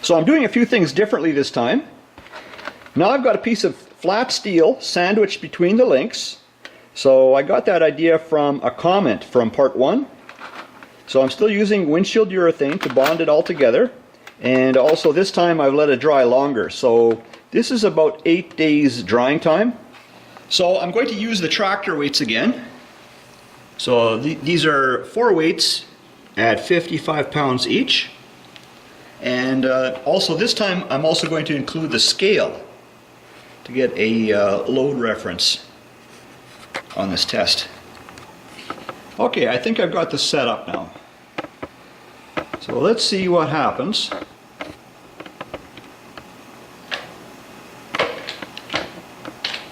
So I'm doing a few things differently this time. Now I've got a piece of flat steel sandwiched between the links. So I got that idea from a comment from part 1. So I'm still using Windshield urethane to bond it all together. And also this time I've let it dry longer. So this is about 8 days drying time. So I'm going to use the tractor weights again. So these are 4 weights at 55 pounds each. And also this time I'm also going to include the scale to get a load reference on this test. Okay, I think I've got this set up now. So let's see what happens.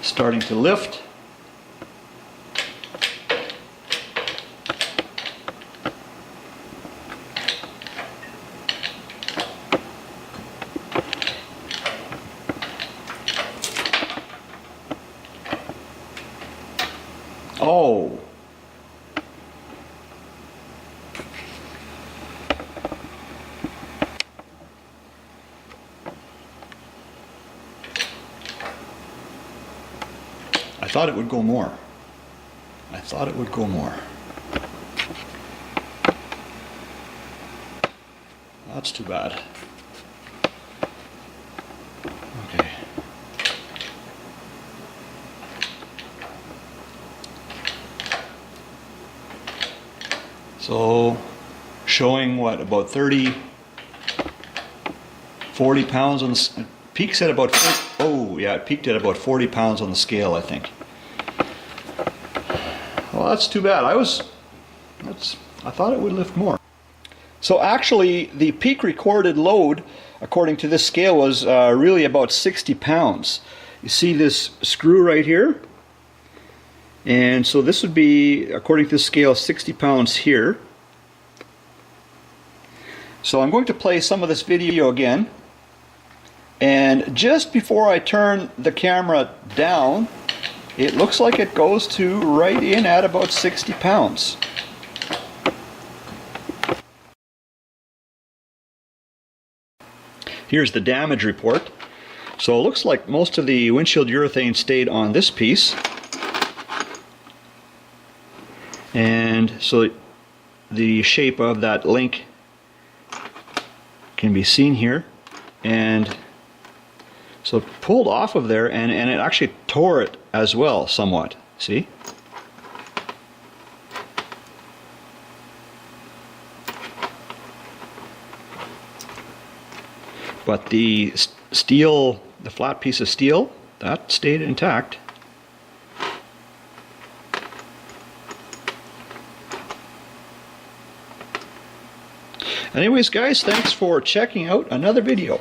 Starting to lift. Oh. I thought it would go more. I thought it would go more. That's too bad. Okay. So, showing what, about 30, 40 pounds on the, peaks at about, oh yeah, it peaked at about 40 pounds on the scale, I think. Well, that's too bad. I thought it would lift more. So actually, the peak recorded load, according to this scale, was really about 60 pounds. You see this screw right here? And so this would be, according to the scale, 60 pounds here. So I'm going to play some of this video again. And just before I turn the camera down, it looks like it goes to right in at about 60 pounds. Here's the damage report. So it looks like most of the windshield urethane stayed on this piece. And so the shape of that link can be seen here. And so it pulled off of there, and it actually tore it as well somewhat. See? But the steel, the flat piece of steel, that stayed intact. Anyways guys, thanks for checking out another video.